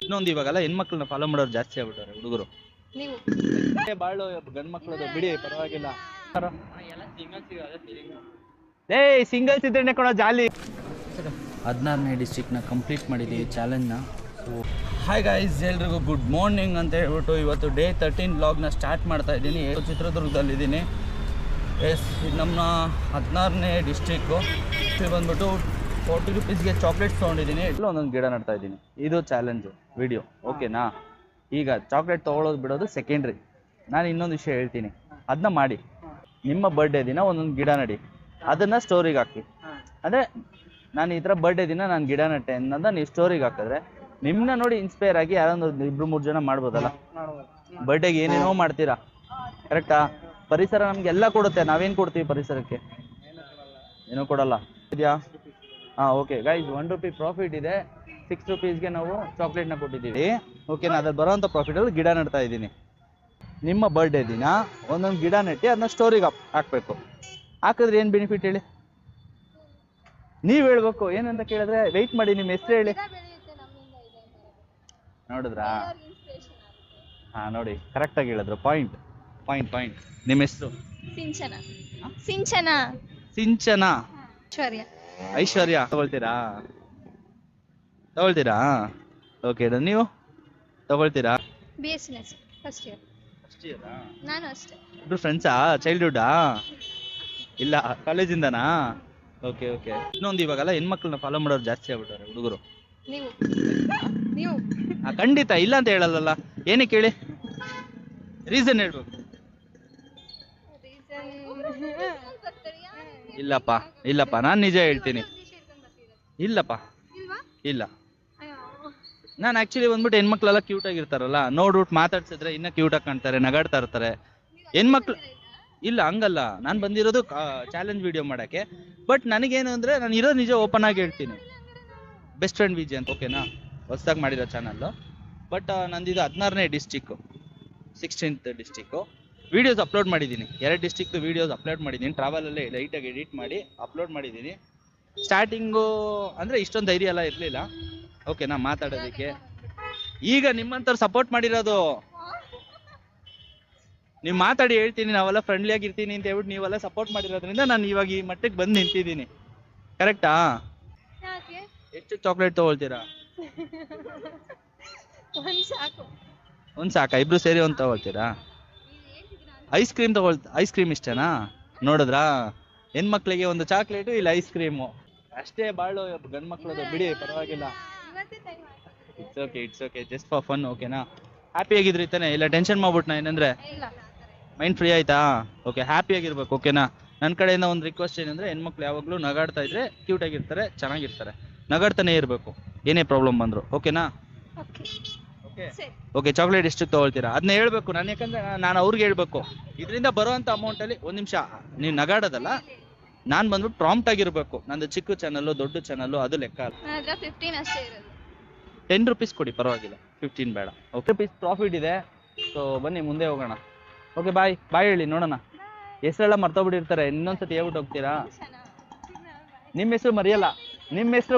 ಇನ್ನೊಂದು ಇವಾಗಲ್ಲ ಹೆಣ್ಮಕ್ಳನ್ನ ಫಾಲೋ ಮಾಡೋರು ಜಾಸ್ತಿ ಆಗ್ಬಿಟ್ಟಾರೆ ಹುಡುಗರು. ನೀವು ಬಾಳು ಗಂಡ್ ಮಕ್ಳದು ಬಿಡಿ, ಪರವಾಗಿಲ್ಲ. ಏ ಸಿಂಗಲ್ಸ್ ಇದ್ರೆ ಕೊಡೋ ಜಾಲಿ. 16ನೇ ಡಿಸ್ಟ್ರಿಕ್ಟ್ನ ಕಂಪ್ಲೀಟ್ ಮಾಡಿದ್ದೀವಿ ಚಾಲೆಂಜ್ನ. ಸೊ ಹಾಯ್ ಗೈಸ್, ಎಲ್ರಿಗೂ ಗುಡ್ ಮಾರ್ನಿಂಗ್ ಅಂತ ಹೇಳ್ಬಿಟ್ಟು ಇವತ್ತು ಡೇ 13 ವ್ಲಾಗ್ನ ಸ್ಟಾರ್ಟ್ ಮಾಡ್ತಾ ಇದ್ದೀನಿ. ಚಿತ್ರದುರ್ಗದಲ್ಲಿದ್ದೀನಿ. ಎಸ್, ಇದು ನಮ್ಮ 16ನೇ ಡಿಸ್ಟ್ರಿಕ್ಕು. ಇಲ್ಲಿ ಬಂದ್ಬಿಟ್ಟು 40 ರೂಪೀಸ್ಗೆ ಚಾಕ್ಲೇಟ್ಸ್ ತೊಗೊಂಡಿದ್ದೀನಿ. ಒಂದೊಂದು ಗಿಡ ನಡ್ತಾ ಇದ್ದೀನಿ. ಇದು ಚಾಲೆಂಜು ವಿಡಿಯೋ, ಓಕೆನಾ? ಈಗ ಚಾಕ್ಲೇಟ್ ತೊಗೊಳೋದು ಬಿಡೋದು ಸೆಕೆಂಡ್ರಿ. ನಾನು ಇನ್ನೊಂದು ವಿಷಯ ಹೇಳ್ತೀನಿ, ಅದನ್ನ ಮಾಡಿ. ನಿಮ್ಮ ಬರ್ಡೇ ದಿನ ಒಂದೊಂದು ಗಿಡ ನಡಿ, ಅದನ್ನು ಸ್ಟೋರಿಗೆ ಹಾಕಿ. ಅಂದರೆ ನಾನು ಈ ಥರ ಬರ್ಡೇ ದಿನ ನಾನು ಗಿಡ ನಟ್ಟೆ ಅನ್ನೋದನ್ನ ನೀವು ಸ್ಟೋರಿಗೆ ಹಾಕಿದ್ರೆ ನಿಮ್ಮನ್ನ ನೋಡಿ ಇನ್ಸ್ಪೈರ್ ಆಗಿ ಯಾರೊಂದು 2-3 ಜನ ಮಾಡ್ಬೋದಲ್ಲ. ಬರ್ಡೇಗೆ ಏನೇನೋ ಮಾಡ್ತೀರಾ, ಕರೆಕ್ಟಾ? ಪರಿಸರ ನಮಗೆಲ್ಲ ಕೊಡುತ್ತೆ, ನಾವೇನು ಕೊಡ್ತೀವಿ ಪರಿಸರಕ್ಕೆ? ಏನೂ ಕೊಡಲ್ಲ. ಇದೆಯಾ? ಹಾಂ, ಓಕೆ ಗೈಸ್, 1 ರೂಪಿ ಪ್ರಾಫಿಟ್ ಇದೆ. 6 ರೂಪೀಸ್ಗೆ ನಾವು ಚಾಕ್ಲೇಟ್ನ ಕೊಟ್ಟಿದ್ದೀವಿ, ಓಕೆನಾ? ಅದ್ರಲ್ಲಿ ಬರೋವಂಥ ಪ್ರಾಫಿಟಲ್ಲಿ ಗಿಡ ನೆಡ್ತಾ ಇದ್ದೀನಿ. ನಿಮ್ಮ ಬರ್ಡೇ ದಿನ ಒಂದೊಂದು ಗಿಡ ನೆಟ್ಟಿ ಅದನ್ನ ಸ್ಟೋರಿಗೆ ಹಾಕಬೇಕು. ಹಾಕಿದ್ರೆ ಏನು ಬೆನಿಫಿಟ್ ಹೇಳಿ? ನೀವು ಹೇಳ್ಬೇಕು. ಏನಂತ ಕೇಳಿದ್ರೆ ವೆಯ್ಟ್ ಮಾಡಿ, ನಿಮ್ಮ ಹೆಸರು ಹೇಳಿ. ನೋಡಿದ್ರಾ? ಹಾಂ, ನೋಡಿ, ಕರೆಕ್ಟಾಗಿ ಹೇಳಿದ್ರು. ಪಾಯಿಂಟ್. ನಿಮ್ಮ ಹೆಸರು? ಸಿಂಚನ. ಐಶ್ವರ್ಯ. ತಗೊಳ್ತೀರಾ? ಓಕೆ, ನೀವು ತಗೊಳ್ತೀರಾ? BSc first year. ನಾನು ಅಷ್ಟೇ. ಇಬ್ರು ಫ್ರೆಂಡ್ಸಾ? ಚೈಲ್ಡ್ಹುಡ್ಡಾ? ಇಲ್ಲ, ಕಾಲೇಜಿಂದನಾ? ಓಕೆ. ಇನ್ನೊಂದು ಇವಾಗಲ್ಲ ಹೆಣ್ಮಕ್ಳನ್ನ ಫಾಲೋ ಮಾಡೋರು ಜಾಸ್ತಿ ಆಗ್ಬಿಟ್ಟಾರೆ ಹುಡುಗರು. ನೀವು ಖಂಡಿತ ಇಲ್ಲ ಅಂತ ಹೇಳಲ್ಲ. ಏನಕ್ಕೆ ಹೇಳಿ? ರೀಸನ್ ಹೇಳ್ಬೇಕು. ಇಲ್ಲಪ್ಪ, ನಾನು ನಿಜ ಹೇಳ್ತೀನಿ. ಇಲ್ಲ, ನಾನು ಆ್ಯಕ್ಚುಲಿ ಬಂದ್ಬಿಟ್ಟು ಹೆಣ್ಮಕ್ಳೆಲ್ಲ ಕ್ಯೂಟ್ ಆಗಿರ್ತಾರಲ್ಲ, ನೋಡ್ಬಿಟ್ಟು ಮಾತಾಡ್ಸಿದ್ರೆ ಇನ್ನೂ ಕ್ಯೂಟಾಗಿ ಕಾಣ್ತಾರೆ, ನಗಾಡ್ತಾ ಇರ್ತಾರೆ ಹೆಣ್ಮಕ್ಳು. ಇಲ್ಲ, ಹಂಗಲ್ಲ. ನಾನು ಬಂದಿರೋದು ಚಾಲೆಂಜ್ ವಿಡಿಯೋ ಮಾಡೋಕ್ಕೆ. ಬಟ್ ನನಗೇನು ಅಂದರೆ, ನಾನು ಇರೋದು ನಿಜ ಓಪನ್ ಆಗಿ ಹೇಳ್ತೀನಿ. ಬೆಸ್ಟ್ ಫ್ರೆಂಡ್ ವಿಜಿ ಅಂತ, ಓಕೆನಾ? ಹೊಸದಾಗಿ ಮಾಡಿರೋ ಚಾನಲ್ಲು. ಬಟ್ ನಂದಿದು 16ನೇ district, 16th district. Videos upload ಮಾಡಿದ್ದೀನಿ. 2 ಡಿಸ್ಟಿಕ್ದು ವೀಡಿಯೋಸ್ ಅಪ್ಲೋಡ್ ಮಾಡಿದ್ದೀನಿ. ಟ್ರಾವೆಲಲ್ಲೇ ಲೈಟಾಗಿ ಎಡಿಟ್ ಮಾಡಿ ಅಪ್ಲೋಡ್ ಮಾಡಿದ್ದೀನಿ. ಸ್ಟಾರ್ಟಿಂಗು ಅಂದರೆ ಇಷ್ಟೊಂದು ಧೈರ್ಯ ಎಲ್ಲ ಇರಲಿಲ್ಲ, ಓಕೆನಾ, ಮಾತಾಡೋದಕ್ಕೆ. ಈಗ ನಿಮ್ಮಂಥವ್ರು ಸಪೋರ್ಟ್ ಮಾಡಿರೋದು. ನೀವು ಮಾತಾಡಿ ಹೇಳ್ತೀನಿ, ನಾವೆಲ್ಲ ಫ್ರೆಂಡ್ಲಿ ಆಗಿರ್ತೀನಿ ಅಂತ ಹೇಳ್ಬಿಟ್ಟು ನೀವೆಲ್ಲ ಸಪೋರ್ಟ್ ಮಾಡಿರೋದ್ರಿಂದ ನಾನು ಇವಾಗ ಈ ಮಟ್ಟಕ್ಕೆ ಬಂದು ನಿಂತಿದ್ದೀನಿ. ಕರೆಕ್ಟಾ? ಎಷ್ಟು ಚಾಕ್ಲೇಟ್ ತೊಗೊಳ್ತೀರಾ? ಒಂದು ಸಾಕಾ? ಇಬ್ರು ಸೇರಿ ಒಂದು ತೊಗೊಳ್ತೀರಾ? ಐಸ್ ಕ್ರೀಮ್ ಇಷ್ಟನಾ? ನೋಡಿದ್ರಾ? ಹೆಣ್ಮಕ್ಳಿಗೆ ಒಂದು ಚಾಕ್ಲೇಟು, ಇಲ್ಲ ಐಸ್ ಕ್ರೀಮು ಅಷ್ಟೇ. ಬಾಳು ಗಂಡು ಮಕ್ಳದು ಬಿಡಿ, ಪರವಾಗಿಲ್ಲ. It's okay, just for fun, ಓಕೆನಾ? ಹ್ಯಾಪಿ ಆಗಿದ್ರಿ ತಾನೆ? ಇಲ್ಲ ಟೆನ್ಷನ್ ಮಾಡ್ಬಿಟ್ನಾ? ಏನಂದ್ರೆ ಮೈಂಡ್ ಫ್ರೀ ಆಯ್ತಾ? ಓಕೆ, ಹ್ಯಾಪಿ ಆಗಿರ್ಬೇಕು, ಓಕೆನಾ? ನನ್ನ ಕಡೆಯಿಂದ ಒಂದು ರಿಕ್ವೆಸ್ಟ್ ಏನಂದ್ರೆ, ಹೆಣ್ಮಕ್ಳು ಯಾವಾಗಲೂ ನಗಾಡ್ತಾ ಇದ್ರೆ ಕ್ಯೂಟ್ ಆಗಿರ್ತಾರೆ, ಚೆನ್ನಾಗಿರ್ತಾರೆ. ನಗಾಡ್ತಾನೆ ಇರಬೇಕು ಏನೇ ಪ್ರಾಬ್ಲಮ್ ಬಂದ್ರು, ಓಕೆನಾ? ಓಕೆ, ಚಾಕ್ಲೇಟ್ ಎಷ್ಟಕ್ಕೆ ತೊಗೊಳ್ತೀರಾ ಅದನ್ನ ಹೇಳ್ಬೇಕು ನಾನು, ಯಾಕಂದ್ರೆ ನಾನು ಅವ್ರಿಗೆ ಹೇಳ್ಬೇಕು. ಇದರಿಂದ ಬರೋವಂಥ ಅಮೌಂಟಲ್ಲಿ ಒಂದು ನಿಮಿಷ ನೀವು ನಗಾಡೋದಲ್ಲ, ನಾನು ಬಂದ್ಬಿಟ್ಟು ಪ್ರಾಂಪ್ಟ್ ಆಗಿರ್ಬೇಕು. ನಂದು ಚಿಕ್ಕ ಚಾನಲ್ಲು, ದೊಡ್ಡ ಚಾನಲ್ಲು, ಅದು ಲೆಕ್ಕ ಅಲ್ಲ. 10 ರೂಪೀಸ್ ಕೊಡಿ, ಪರವಾಗಿಲ್ಲ. 15 ಬೇಡ. ಓಕೆ, ರೂಪೀಸ್ ಪ್ರಾಫಿಟ್ ಇದೆ. ಸೊ ಬನ್ನಿ ಮುಂದೆ ಹೋಗೋಣ. ಓಕೆ, ಬಾಯ್ ಹೇಳಿ ನೋಡೋಣ. ಹೆಸರೆಲ್ಲ ಮರ್ತೋಗ್ಬಿಟ್ಟಿರ್ತಾರೆ, ಇನ್ನೊಂದ್ಸತಿ ಹೇಳ್ಬಿಟ್ಟು ಹೋಗ್ತೀರಾ? ನಿಮ್ಮ ಹೆಸರು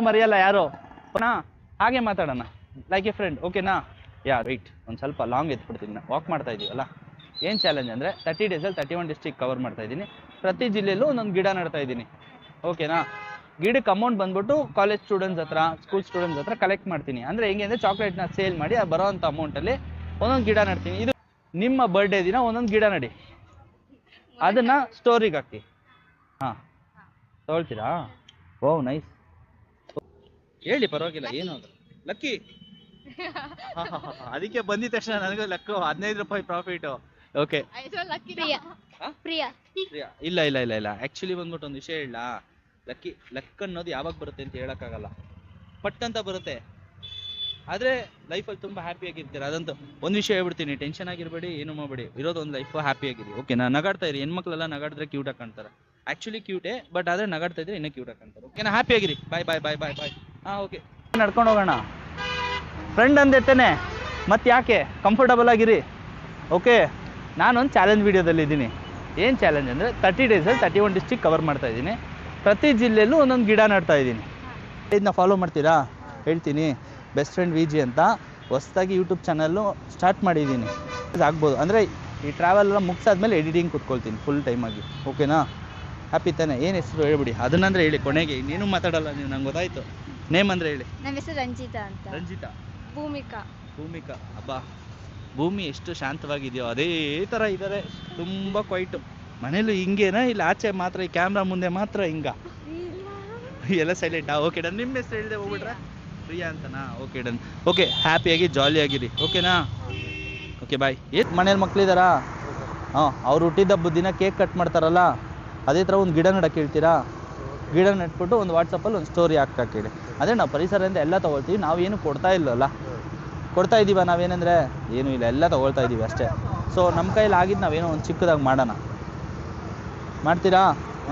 ಮರೆಯಲ್ಲ ಯಾರು, ಹಾಗೆ ಮಾತಾಡೋಣ ಲೈಕ್ ಎ ಫ್ರೆಂಡ್, ಓಕೆನಾ? ವೆಯ್ಟ್, ಒಂದು ಸ್ವಲ್ಪ ಲಾಂಗ್ ಎತ್ಬಿಡ್ತೀನಿ. ನಾನು ವಾಕ್ ಮಾಡ್ತಾ ಇದ್ದೀವಲ್ಲ. ಏನು ಚಾಲೆಂಜ್ ಅಂದರೆ 30 ಡೇಸಲ್ಲಿ 31 ಡಿಸ್ಟ್ರಿಕ್ಟ್ ಕವರ್ ಮಾಡ್ತಾ ಇದ್ದೀನಿ. ಪ್ರತಿ ಜಿಲ್ಲೆಯಲ್ಲೂ ಒಂದೊಂದು ಗಿಡ ನಡ್ತಾ ಇದ್ದೀನಿ, ಓಕೆನಾ? ಗಿಡಕ್ಕೆ ಅಮೌಂಟ್ ಬಂದ್ಬಿಟ್ಟು ಕಾಲೇಜ್ ಸ್ಟೂಡೆಂಟ್ಸ್ ಹತ್ರ, ಸ್ಕೂಲ್ ಸ್ಟೂಡೆಂಟ್ಸ್ ಹತ್ರ ಕಲೆಕ್ಟ್ ಮಾಡ್ತೀನಿ. ಅಂದರೆ ಹೆಂಗೆ ಅಂದರೆ ಚಾಕ್ಲೇಟ್ನ ಸೇಲ್ ಮಾಡಿ ಆ ಬರೋವಂಥ ಅಮೌಂಟಲ್ಲಿ ಒಂದೊಂದು ಗಿಡ ನಡ್ತೀನಿ. ಇದು ನಿಮ್ಮ ಬರ್ಡೇ ದಿನ ಒಂದೊಂದು ಗಿಡ ನಡಿ, ಅದನ್ನು ಸ್ಟೋರಿಗೆ ಹಾಕಿ. ಹಾಂ, ತೊಗೊಳ್ತೀರಾ? ಓ ನೈಸ್, ಹೇಳಿ, ಪರವಾಗಿಲ್ಲ. ಏನು ಅದು ಲಕ್ಕಿ? ಅದಕ್ಕೆ ಬಂದಿದ ತಕ್ಷಣ ನನಗೂ ಲಕ್ಕು 15 ರೂಪಾಯಿ ಪ್ರಾಫಿಟು. ಓಕೆ, ಪ್ರಿಯಾ. ಇಲ್ಲ, ಆ್ಯಕ್ಚುಲಿ ಬಂದ್ಬಿಟ್ಟು ಒಂದು ವಿಷಯ ಹೇಳ. ಲಕ್ ಅನ್ನೋದು ಯಾವಾಗ ಬರುತ್ತೆ ಅಂತ ಹೇಳೋಕ್ಕಾಗಲ್ಲ, ಪಟ್ಟಂತ ಬರುತ್ತೆ. ಆದರೆ ಲೈಫಲ್ಲಿ ತುಂಬ ಹ್ಯಾಪಿಯಾಗಿರ್ತೀರ, ಅದಂತೂ ಒಂದು ವಿಷಯ ಹೇಳ್ಬಿಡ್ತೀನಿ. ಟೆನ್ಷನ್ ಆಗಿರಬೇಡಿ, ಏನು ಮಾಡಬೇಡಿ, ಇರೋದು ಒಂದು ಲೈಫು ಹ್ಯಾಪಿಯಾಗಿರಿ, ಓಕೆನಾ? ನಗಾಡ್ತಾ ಇರಿ. ಹೆಣ್ಮಕ್ಳೆಲ್ಲ ನಗಾಡಿದ್ರೆ ಕ್ಯೂಟಾಗಿ ಕಾಣ್ತಾರೆ. ಆ್ಯಕ್ಚುಲಿ ಕ್ಯೂಟೇ, ಬಟ್ ಆದರೆ ನಗಾಡ್ತಾ ಇದ್ರೆ ಇನ್ನೂ ಕ್ಯೂಟಾಗಿ ಕಾಣ್ತಾರೆ, ಓಕೆನಾ? ಹ್ಯಾಪಿಯಾಗಿರಿ. ಬಾಯ್. ಹಾಂ, ಓಕೆ, ನಡ್ಕೊಂಡು ಹೋಗೋಣ. ಫ್ರೆಂಡ್ ಅಂದೇತೇನೆ, ಮತ್ತೆ ಯಾಕೆ? ಕಂಫರ್ಟಬಲ್ ಆಗಿರಿ, ಓಕೆ? ನಾನೊಂದು ಚಾಲೆಂಜ್ ವೀಡಿಯೋದಲ್ಲಿದ್ದೀನಿ. ಏನು ಚಾಲೆಂಜ್ ಅಂದರೆ 30 ಡೇಸಲ್ಲಿ 31 ಡಿಸ್ಟ್ರಿಕ್ಟ್ ಕವರ್ ಮಾಡ್ತಾ ಇದ್ದೀನಿ. ಪ್ರತಿ ಜಿಲ್ಲೆಯಲ್ಲೂ ಒಂದೊಂದು ಗಿಡ ನಡ್ತಾ ಇದ್ದೀನಿ. ಇದನ್ನ ಫಾಲೋ ಮಾಡ್ತೀರಾ? ಹೇಳ್ತೀನಿ. ಬೆಸ್ಟ್ ಫ್ರೆಂಡ್ ವಿಜಿ ಅಂತ ಹೊಸದಾಗಿ ಯೂಟ್ಯೂಬ್ ಚಾನಲ್ಲು ಸ್ಟಾರ್ಟ್ ಮಾಡಿದ್ದೀನಿ. ಆಗ್ಬೋದು ಅಂದರೆ ಈ ಟ್ರಾವೆಲ್ ಎಲ್ಲ ಮುಗಿಸಾದ್ಮೇಲೆ ಎಡಿಟಿಂಗ್ ಕೂತ್ಕೊಳ್ತೀನಿ ಫುಲ್ ಟೈಮಾಗಿ. ಓಕೆನಾ? ಹ್ಯಾಪಿ ತಾನೆ? ಏನು ಹೆಸರು ಹೇಳ್ಬಿಡಿ, ಅದನ್ನಂದ್ರೆ ಹೇಳಿ ಕೊನೆಗೆ. ನೀನು ಮಾತಾಡಲ್ಲ ನೀವು, ನಂಗೆ ಗೊತ್ತಾಯ್ತು. ನೇಮ್ ಅಂದರೆ ಹೇಳಿ. ನಮ್ಮ ಹೆಸರು ರಂಜಿತಾ ಅಂತ. ರಂಜಿತಾ. ಭೂಮಿಕಾ. ಭೂಮಿಕಾ. ಅಬ್ಬಾ, ಭೂಮಿ ಎಷ್ಟು ಶಾಂತವಾಗಿದೆಯೋ ಅದೇ ಥರ ಇದ್ದಾರೆ, ತುಂಬ ಕ್ವೈಟು. ಮನೇಲೂ ಹಿಂಗೇನಾ ಇಲ್ಲ ಆಚೆ ಮಾತ್ರ ಈ ಕ್ಯಾಮ್ರಾ ಮುಂದೆ ಮಾತ್ರ ಹಿಂಗ ಎಲ್ಲ ಸೈಲೆಂಟಾ? Okay done. ನಿಮ್ಮ ಹೆಸರು ಹೇಳಿದೆ ಹೋಗ್ಬಿಟ್ರೆ? ಪ್ರಿಯಾ ಅಂತನಾ? Okay done. ಓಕೆ, ಹ್ಯಾಪಿಯಾಗಿ ಜಾಲಿಯಾಗಿರಿ. ಓಕೆನಾ? Okay bye. ಏನು ಮನೇಲಿ ಮಕ್ಳಿದಾರಾ? ಹಾಂ, ಅವ್ರು ಹುಟ್ಟಿದ ಹಬ್ಬದ ದಿನ ಕೇಕ್ ಕಟ್ ಮಾಡ್ತಾರಲ್ಲ, ಅದೇ ಥರ ಒಂದು ಗಿಡ ನೆಡಕ್ಕೆ ಹೇಳ್ತೀರಾ? ಗಿಡ ನೆಟ್ಬಿಟ್ಟು ಒಂದು ವಾಟ್ಸಪ್ಪಲ್ಲಿ ಒಂದು ಸ್ಟೋರಿ ಹಾಕ್ತಾಕೆ ಹೇಳಿ. ಅದೇ ನಾವು ಪರಿಸರದಿಂದ ಎಲ್ಲ ತೊಗೊಳ್ತೀವಿ, ನಾವೇನು ಕೊಡ್ತಾ ಇಲ್ಲಲ್ಲ. ಕೊಡ್ತಾ ಇದ್ದೀವ ನಾವೇನೆಂದರೆ? ಏನೂ ಇಲ್ಲ, ಎಲ್ಲ ತೊಗೊಳ್ತಾ ಇದ್ದೀವಿ ಅಷ್ಟೇ. ಸೊ ನಮ್ಮ ಕೈಯಲ್ಲಿ ಆಗಿದ್ದು ನಾವೇನೋ ಒಂದು ಚಿಕ್ಕದಾಗಿ ಮಾಡೋಣ. ಮಾಡ್ತೀರಾ?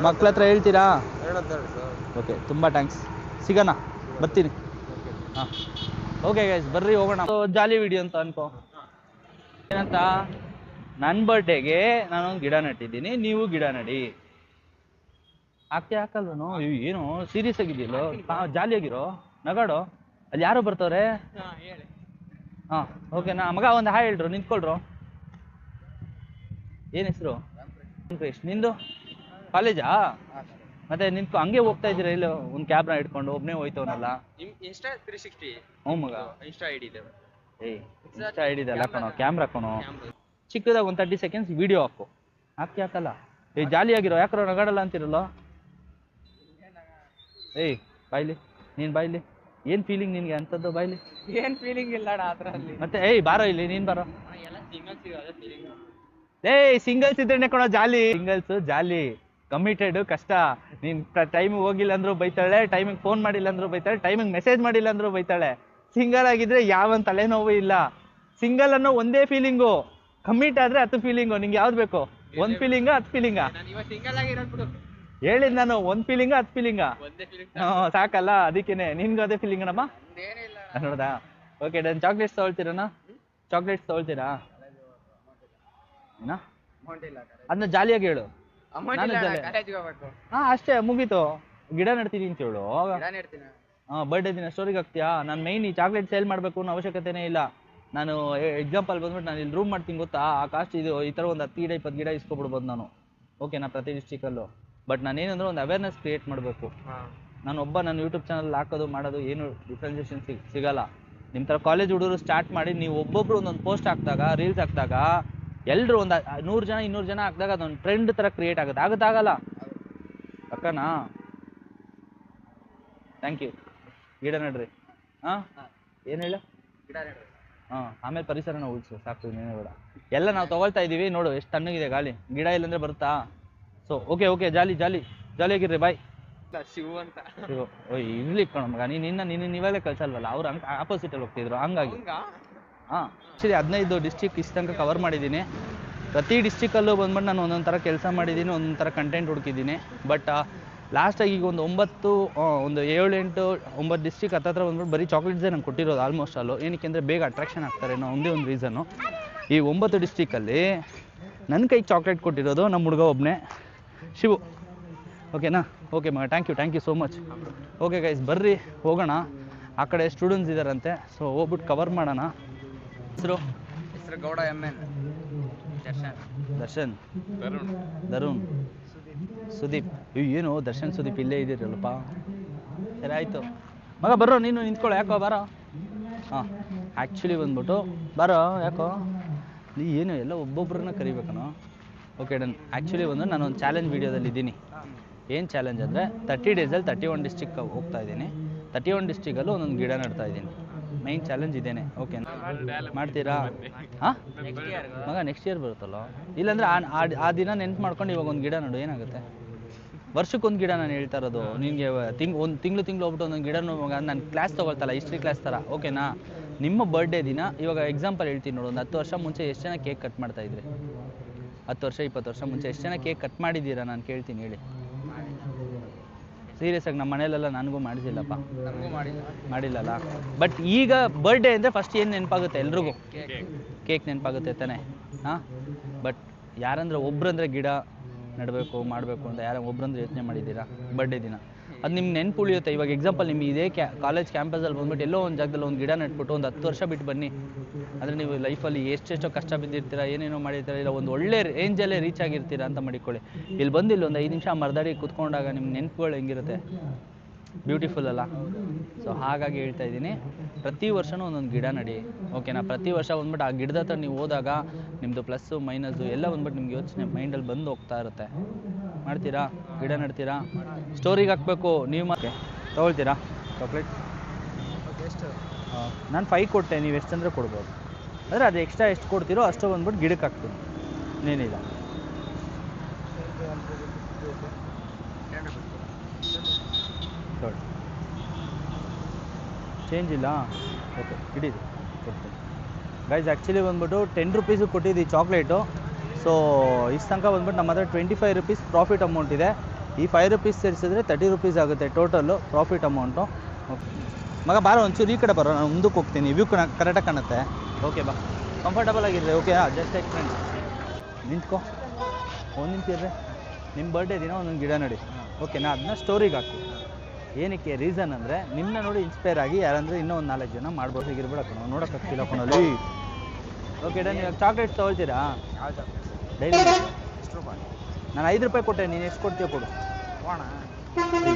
ಮಕ್ಳ ಹತ್ರ ಹೇಳ್ತೀರಾ? ಓಕೆ, ತುಂಬ ಥ್ಯಾಂಕ್ಸ್. ಸಿಗೋಣ, ಬರ್ತೀನಿ. ಹಾಂ, ಓಕೆ ಗೈಸ್, ಬರ್ರಿ ಹೋಗೋಣ. ಜಾಲಿ ವಿಡಿಯೋ ಅಂತ ಅನ್ಕೋ. ಏನಂತ? ನನ್ನ ಬರ್ಡೇಗೆ ನಾನೊಂದು ಗಿಡ ನೆಟ್ಟಿದ್ದೀನಿ, ನೀವು ಗಿಡ ನೆಡಿ. ಹಾಕಲ್ವನು? ಏನು ಸೀರಿಯಸ್ ಆಗಿದೆಯಲ್ಲೋ? ಜಾಲಿಯಾಗಿರೋ, ನಗಾಡೋ. ಅಲ್ಲಿ ಯಾರು ಬರ್ತವ್ರೆ? ಹಾಂ, ಓಕೆನಾ ಮಗ? ಒಂದು ಹಾಯ್ ಹೇಳ್ರು, ನಿಂತ್ಕೊಳ್ರು. ಏನು ಹೆಸರು? ವೆಂಕಟೇಶ್. ನಿಂದು ಕಾಲೇಜಾ? ಮತ್ತೆ ನಿಂತ್ಕೊ, ಹಂಗೆ ಹೋಗ್ತಾ ಇದ್ದೀರಾ? ಇಲ್ಲ ಒಂದು ಕ್ಯಾಬ್ನ ಇಟ್ಕೊಂಡು ಒಬ್ಬನೇ ಹೋಯ್ತವನಲ್ಲ. ಇನ್ಸ್ಟಾ 360. ಹ್ಞೂ ಮಗ, ಇನ್ಸ್ಟಾ ಐಡಿ ಇದೆ. ಏಯ್, ಇನ್ಸ್ಟಾ ಐಡಿ ಇದೆಲ್ಲ ಕಣೋ, ಕ್ಯಾಮ್ರಾ ಕಣೋ. ಚಿಕ್ಕದಾಗ ಒಂದು 30 ಸೆಕೆಂಡ್ಸ್ ವಿಡಿಯೋ ಹಾಕು. ಹಾಕಲ್ಲ? ಏಯ್ ಜಾಲಿಯಾಗಿರೋ, ಯಾಕ್ರೋ ನಗಾಡಲ್ಲ ಅಂತಿರಲ್ಲ? ಏಯ್ ಬಾಯ್ಲಿ, ನೀನು ಬಾಯ್ಲಿ. ಏನು ಫೀಲಿಂಗ್ ನಿನಗೆ ಅಂಥದ್ದು? ಬಾಯ್ಲಿ. ಏನ್ ಫೀಲಿಂಗ್ ಇಲ್ಲ ಅದರಲ್ಲಿ. ಮತ್ತೆ ಏಯ್ ಬಾರೋ ಇಲ್ಲಿ, ನೀನು ಬಾರೋ. ಎಲ್ಲ ಸಿಂಗಲ್ಸ್ ಇರೋದೇ ಫೀಲಿಂಗ್. ಏಯ್ ಸಿಂಗಲ್ಸ್ ಇದ್ರೆ ಕಣೋ ಜಾಲಿ. ಸಿಂಗಲ್ಸ್ ಜಾಲಿ, ಕಮಿಟೆಡ್ ಕಷ್ಟ. ನೀನು ಟೈಮಿಗೆ ಹೋಗಿಲ್ಲ ಅಂದ್ರೂ ಬೈತಾಳೆ, ಟೈಮಿಗೆ ಫೋನ್ ಮಾಡಿಲ್ಲ ಅಂದ್ರೂ ಬೈತಾಳೆ, ಟೈಮಿಗೆ ಮೆಸೇಜ್ ಮಾಡಿಲ್ಲ ಅಂದ್ರೂ ಬೈತಾಳೆ. ಸಿಂಗಲ್ ಆಗಿದ್ರೆ ಯಾವ ತಲೆನೋವು ಇಲ್ಲ. ಸಿಂಗಲ್ ಅನ್ನೋ ಒಂದೇ ಫೀಲಿಂಗು, ಕಮಿಟ್ ಆದರೆ 10 ಫೀಲಿಂಗು. ನಿಂಗೆ ಯಾವ್ದು ಬೇಕು? 1 ಫೀಲಿಂಗಾ 10 ಫೀಲಿಂಗಾ? ನಾನು ಇವಾಗ ಸಿಂಗಲ್ ಆಗಿರೋದು ಹೇಳಿದ್ ನಾನು. 1 ಫೀಲಿಂಗಾ 10 ಫೀಲಿಂಗಾ? ಒಂದೇ ಫೀಲಿಂಗ್. ಸಾಕಲ್ಲ, ಅದಕ್ಕೇನೆ. ನಿನ್ಗೂ ಅದೇ ಫೀಲಿಂಗ್ ನಮ್ಮ ಏನಿಲ್ಲ ನೋಡ್ದಾ? Okay done. ಚಾಕ್ಲೇಟ್ಸ್ ತೊಗೊಳ್ತೀರಣ್ಣ? ಚಾಕ್ಲೇಟ್ಸ್ ತೊಗೊಳ್ತೀರಾ? ಏನಾ? ಅಮೌಂಟ್ ಇಲ್ಲ. ಅದನ್ನ ಜಾಲಿಯಾಗಿ ಹೇಳು. ಅಮೌಂಟ್ ಇಲ್ಲ, ಕಾಲೇಜಿಗೆ ಹೋಗ್ಬೇಕು. ಹಾಂ ಅಷ್ಟೇ, ಮುಗೀತು. ಗಿಡ ನೆಡ್ತೀನಿ ಅಂತ ಹೇಳು. ನಾನು ಇರ್ತೀನಿ. ಹಾಂ, ಬರ್ಡೇ ದಿನ ಸ್ಟೋರಿಗೆ ಹಾಕ್ತೀಯಾ? ನಾನು ಮೈನ್ ಈ ಚಾಕ್ಲೇಟ್ ಸೇಲ್ ಮಾಡಬೇಕು ಅನ್ನೋ ಅವಶ್ಯಕತೆನೇ ಇಲ್ಲ. ನಾನು ಎಕ್ಸಾಂಪಲ್ ಬಂದ್ಬಿಟ್ಟು ನಾನು ಇಲ್ಲಿ ರೂಮ್ ಮಾಡ್ತೀನಿ ಗೊತ್ತಾ? ಆ ಕಾಸ್ಟ್ ಇದು ಈ ಥರ ಒಂದು 10 ಗಿಡ 20 ಗಿಡ ಇಸ್ಕೊಬಿಡ್ಬೋದು ನಾನು. ಓಕೆನಾ? ಪ್ರತಿ ಡಿಸ್ಟಿಕಲ್ಲೂ. ಬಟ್ ನಾನೇನಂದ್ರೆ ಒಂದು ಅವೇರ್ನೆಸ್ ಕ್ರಿಯೇಟ್ ಮಾಡಬೇಕು. ನನ್ನ ಯೂಟ್ಯೂಬ್ ಚಾನಲ್ ಹಾಕೋದು ಮಾಡೋದು ಏನು ಡಿಫ್ರೆನ್ಸಿಯೇಷನ್ ಸಿಗಲ್ಲ. ನಿಮ್ಮ ಥರ ಕಾಲೇಜ್ ಹುಡುಗರು ಸ್ಟಾರ್ಟ್ ಮಾಡಿ ನೀವು ಒಬ್ಬೊಬ್ರು ಒಂದೊಂದು ಪೋಸ್ಟ್ ಹಾಕಿದಾಗ, ರೀಲ್ಸ್ ಹಾಕಿದಾಗ, ಎಲ್ಲರೂ ಒಂದು 100 ಜನ 200 ಜನ ಹಾಕಿದಾಗ ಅದೊಂದು ಟ್ರೆಂಡ್ ಥರ ಕ್ರಿಯೇಟ್ ಆಗುತ್ತೆ. ಆಗುತ್ತಾಗಲ್ಲ ಅಕ್ಕನಾ? Thank you. ಗಿಡ ನಡ್ರಿ. ಹಾಂ, ಏನು ಹೇಳ? ಗಿಡ ನೆಡು. ಹಾಂ, ಆಮೇಲೆ ಪರಿಸರನ ಉಳಿಸು, ಸಾಕು, ಇನ್ನೇನು ಬೇಡ. ಎಲ್ಲ ನಾವು ತೊಗೊಳ್ತಾ ಇದ್ದೀವಿ ನೋಡು, ಎಷ್ಟು ತಣ್ಣಗಿದೆ ಗಾಳಿ. ಗಿಡ ಇಲ್ಲಂದ್ರೆ ಬರುತ್ತಾ? ಸೊ ಓಕೆ ಜಾಲಿಯಾಗಿರ್ರಿ. ಬಾಯ್. ಶಿವು ಅಂತ. ಓಯ್ ಇರ್ಲಿ ಕಣ ಮಗ, ನೀವಾಗಲೇ ಕಳ್ಸಲ್ವಲ್ಲ, ಅವ್ರು ಹಂಗೆ ಆಪೋಸಿಟಲ್ಲಿ ಹೋಗ್ತಿದ್ರು ಹಂಗಾಗಿ. ಹಾಂ, ಆ್ಯಕ್ಚುಲಿ 15 ಡಿಸ್ಟಿಕ್ ಇಷ್ಟು ತನಕ ಕವರ್ ಮಾಡಿದ್ದೀನಿ. ಪ್ರತಿ ಡಿಸ್ಟಿಕಲ್ಲೂ ಬಂದ್ಬಿಟ್ಟು ನಾನು ಒಂದೊಂದು ಥರ ಕೆಲಸ ಮಾಡಿದ್ದೀನಿ, ಒಂದೊಂದು ಥರ ಕಂಟೆಂಟ್ ಹುಡುಕಿದ್ದೀನಿ. ಬಟ್ ಲಾಸ್ಟಾಗಿ ಈಗ ಒಂದು 7-8-9 ಡಿಸ್ಟಿಕ್ ಹತ್ರ ಬಂದ್ಬಿಟ್ಟು ಬರೀ ಚಾಕ್ಲೇಟ್ಸೇ ನಂಗೆ ಕೊಟ್ಟಿರೋದು ಆಲ್ಮೋಸ್ಟ್ ಅಲ್ಲೂ. ಏನಕ್ಕೆ ಅಂದರೆ ಬೇಗ ಅಟ್ರಾಕ್ಷನ್ ಆಗ್ತಾರೆ ಅನ್ನೋ ಒಂದೇ ಒಂದು ರೀಸನ್ನು. ಈ 9 ಡಿಸ್ಟಿಕಲ್ಲಿ ನನ್ನ ಕೈಗೆ ಚಾಕ್ಲೇಟ್ ಕೊಟ್ಟಿರೋದು ನಮ್ಮ ಹುಡುಗ ಒಬ್ಬನೇ, ಶಿವು. ಓಕೆನಾ? ಓಕೆ ಮಗ, thank you so much. Okay guys, ಬರ್ರಿ ಹೋಗೋಣ. ಆ ಕಡೆ ಸ್ಟೂಡೆಂಟ್ಸ್ ಇದ್ದಾರಂತೆ, ಸೊ ಹೋಗ್ಬಿಟ್ಟು ಕವರ್ ಮಾಡೋಣ. ಹೆಸರು ಗೌಡ MN. ದರ್ಶನ್. ದರುಣ್. ಸುದೀಪ್. ಏನು ದರ್ಶನ್ ಸುದೀಪ್ ಇಲ್ಲೇ ಇದ್ದೀರಲ್ಲಪ್ಪ. ಸರಿ ಆಯಿತು ಮಗ, ಬರ್ರೋ ನೀನು ನಿಂತ್ಕೊಳ್ಳೋ. ಯಾಕೋ ಬಾರೋ. ಹಾಂ, ಆ್ಯಕ್ಚುಲಿ ಬಂದ್ಬಿಟ್ಟು ಬಾರೋ. ಯಾಕೋ ನೀ ಏನು ಎಲ್ಲ ಒಬ್ಬೊಬ್ಬರನ್ನ ಕರಿಬೇಕನೋ? Okay done. ಆ್ಯಕ್ಚುಲಿ ನಾನು ಒಂದು ಚಾಲೆಂಜ್ ವೀಡಿಯೋದಲ್ಲಿ ಇದ್ದೀನಿ. ಏನು ಚಾಲೆಂಜ್ ಅಂದರೆ 30 ಡೇಸಲ್ಲಿ 31 ಡಿಸ್ಟಿಕ್ ಹೋಗ್ತಾ ಇದ್ದೀನಿ. 31 ಡಿಸ್ಟಿಕಲ್ಲೂ ಒಂದೊಂದು ಗಿಡ ನೆಡ್ತಾ ಇದ್ದೀನಿ. ಮೈನ್ ಚಾಲೆಂಜ್ ಇದೇನೆ. ಓಕೆನಾ? ಮಾಡ್ತೀರಾ? ಹಾಂ ಮಗ, ನೆಕ್ಸ್ಟ್ ಇಯರ್ ಬರುತ್ತಲ್ಲ. ಇಲ್ಲಾಂದರೆ ಆ ದಿನ ನೆನ್ಪು ಮಾಡ್ಕೊಂಡು ಇವಾಗ ಒಂದು ಗಿಡ ನೆಡು, ಏನಾಗುತ್ತೆ? ವರ್ಷಕ್ಕೊಂದು ಗಿಡ ನಾನು ಹೇಳ್ತಾ ಇರೋದು ನಿನಗೆ. ಒಂದು ತಿಂಗಳು ಹೋಗ್ಬಿಟ್ಟು ಒಂದೊಂದು ಗಿಡನೂ ಮಗ. ನಾನು ಕ್ಲಾಸ್ ತೊಗೊಳ್ತಲ್ಲ, ಹಿಸ್ಟ್ರಿ ಕ್ಲಾಸ್ ಥರ. ಓಕೆನಾ? ನಿಮ್ಮ ಬರ್ಡೇ ದಿನ ಇವಾಗ ಎಕ್ಸಾಂಪಲ್ ಹೇಳ್ತೀನಿ ನೋಡು. ಒಂದು 10 ವರ್ಷ ಮುಂಚೆ ಎಷ್ಟು ಜನ ಕೇಕ್ ಕಟ್ ಮಾಡ್ತಾಯಿದ್ರಿ? 10 ವರ್ಷ 20 ವರ್ಷ ಮುಂಚೆ ಎಷ್ಟು ಜನ ಕೇಕ್ ಕಟ್ ಮಾಡಿದ್ದೀರಾ? ನಾನು ಕೇಳ್ತೀನಿ, ಹೇಳಿ. ಸೀರಿಯಸ್ ಆಗಿ ನಮ್ಮ ಮನೇಲೆಲ್ಲ ನನಗೂ ಮಾಡಿಸಿಲ್ಲಪ್ಪ. ಮಾಡಿಲ್ಲಲ್ಲ. ಬಟ್ ಈಗ ಬರ್ಡೇ ಅಂದರೆ ಫಸ್ಟ್ ಏನು ನೆನಪಾಗುತ್ತೆ ಎಲ್ರಿಗೂ? ಕೇಕ್ ನೆನಪಾಗುತ್ತೆ ತಾನೆ? ಹಾಂ, ಬಟ್ ಯಾರಂದ್ರೆ ಒಬ್ರಂದ್ರೆ ಗಿಡ ನೆಡಬೇಕು ಮಾಡಬೇಕು ಅಂತ ಒಬ್ರಂದ್ರೆ ಯೋಚನೆ ಮಾಡಿದ್ದೀರಾ ಬರ್ಡೇ ದಿನ? ಅದು ನಿಮ್ಗೆ ನೆನಪು ಉಳಿಯುತ್ತೆ. ಇವಾಗ ಎಕ್ಸಾಂಪಲ್ ನಿಮ್ಗೆ ಇದೇ ಕಾಲೇಜ್ ಕ್ಯಾಂಪಸಲ್ಲಿ ಬಂದ್ಬಿಟ್ಟು ಎಲ್ಲೋ ಒಂದು ಜಾಗದಲ್ಲಿ ಒಂದು ಗಿಡ ನೆಟ್ಬಿಟ್ಟು ಒಂದು 10 ವರ್ಷ ಬಿಟ್ಟು ಬನ್ನಿ, ಅಂದರೆ ನೀವು ಲೈಫಲ್ಲಿ ಎಷ್ಟೆಷ್ಟೋ ಕಷ್ಟ ಬಿದ್ದಿರ್ತೀರ, ಏನೇನೋ ಮಾಡಿರ್ತೀರ, ಇಲ್ಲ ಒಂದು ಒಳ್ಳೆ ರೇಂಜಲ್ಲೇ ರೀಚ್ ಆಗಿರ್ತೀರ ಅಂತ ಮಾಡಿಕೊಳ್ಳಿ. ಇಲ್ಲಿ ಬಂದು ಇಲ್ಲಿ ಒಂದು 5 ನಿಮಿಷ ಮರದಡಿ ಕೂತ್ಕೊಂಡಾಗ ನಿಮ್ಮ ನೆನಪುಗಳು ಹೆಂಗಿರುತ್ತೆ, ಬ್ಯೂಟಿಫುಲ್ ಅಲ್ಲ? ಸೊ ಹಾಗಾಗಿ ಹೇಳ್ತಾ ಇದ್ದೀನಿ, ಪ್ರತಿ ವರ್ಷವೂ ಒಂದೊಂದು ಗಿಡ ನಡಿ, ಓಕೆನಾ? ಪ್ರತಿ ವರ್ಷ ಬಂದ್ಬಿಟ್ಟು ಆ ಗಿಡದ ಹತ್ರ ನೀವು ಹೋದಾಗ ನಿಮ್ಮದು ಪ್ಲಸ್ಸು ಮೈನಸ್ಸು ಎಲ್ಲ ಬಂದ್ಬಿಟ್ಟು ನಿಮ್ಗೆ ಯೋಚನೆ ಮೈಂಡಲ್ಲಿ ಬಂದು ಹೋಗ್ತಾ ಇರುತ್ತೆ. ಮಾಡ್ತೀರಾ? ಗಿಡ ನೆಡ್ತೀರಾ? ಸ್ಟೋರಿಗೆ ಹಾಕಬೇಕು ನೀವು. ಮತ್ತೆ ತೊಗೊಳ್ತೀರಾ ಚಾಕ್ಲೇಟ್? ಎಷ್ಟು? ನಾನು 5 ಕೊಟ್ಟೆ, ನೀವು ಎಷ್ಟಂದರೆ ಕೊಡ್ಬೋದು. ಅಂದರೆ ಅದು ಎಕ್ಸ್ಟ್ರಾ ಎಷ್ಟು ಕೊಡ್ತೀರೋ ಅಷ್ಟು ಬಂದ್ಬಿಟ್ಟು ಗಿಡಕ್ಕೆ ಹಾಕ್ತೀನಿ, ಇನ್ನೇನಿಲ್ಲ. ನೋಡಿ ಚೇಂಜ್ ಇಲ್ಲ, ಓಕೆ ಹಿಡೀರಿ ಕೊಡ್ತೀನಿ. ಗೈಸ್ ಆ್ಯಕ್ಚುಲಿ ಬಂದ್ಬಿಟ್ಟು 10 ರುಪೀಸು ಕೊಟ್ಟಿದ್ದು ಈ ಚಾಕ್ಲೇಟು. ಸೊ ಇಷ್ಟು ತನಕ ಬಂದ್ಬಿಟ್ಟು ನಮ್ಮ ಹತ್ರ 25 ರುಪೀಸ್ ಪ್ರಾಫಿಟ್ ಅಮೌಂಟ್ ಇದೆ. ಈ 5 ರುಪೀಸ್ ಸೇರಿಸಿದ್ರೆ 30 ರುಪೀಸ್ ಆಗುತ್ತೆ ಟೋಟಲ್ಲು ಪ್ರಾಫಿಟ್ ಅಮೌಂಟು. ಓಕೆ ಮಗ ಬಾರೋ ಒಂಚೂರು ಈ ಕಡೆ ಬರೋ, ನಾನು ಮುಂದಕ್ಕೆ ಹೋಗ್ತೀನಿ, ವ್ಯೂ ಕರೆಕ್ಟಾಗಿ ಕಾಣುತ್ತೆ. ಓಕೆ ಬಾ, ಕಂಫರ್ಟಬಲ್ ಆಗಿರ್ರಿ. Okay just like friends. ನಿಂತ್ಕೊ, ಒಂದು ನಿಂತು ಇರ್ರಿ. ನಿಮ್ಮ ಬರ್ಡೇ ದಿನ ಒಂದೊಂದು ಗಿಡ ನಡಿ, ಓಕೆನಾ? ಅದನ್ನ ಸ್ಟೋರಿಗೆ ಹಾಕಿ. ಏನಕ್ಕೆ ರೀಸನ್ ಅಂದರೆ ನಿಮ್ಮನ್ನ ನೋಡಿ ಇನ್ಸ್ಪೈರ್ ಆಗಿ ಯಾರಂದರೆ ಇನ್ನೂ ಒಂದು 4 ಜನ ಮಾಡ್ಬೋದು. ಹೀಗಿರ್ಬೇಡ ಕಣೋ, ನೋಡೋಕ್ಕಾಗ್ತಿಲ್ಲ ಕಣಲ್ಲಿ. Okay done. ಇವಾಗ ಚಾಕ್ಲೇಟ್ಸ್ ತೊಗೊಳ್ತೀರಾ? ಡೈಲಿ ಎಷ್ಟು ರೂಪಾಯಿ? ನಾನು 5 ರೂಪಾಯಿ ಕೊಟ್ಟೆ, ನೀನು ಎಷ್ಟು ಕೊಡ್ತೀಯ ಕೊಡು.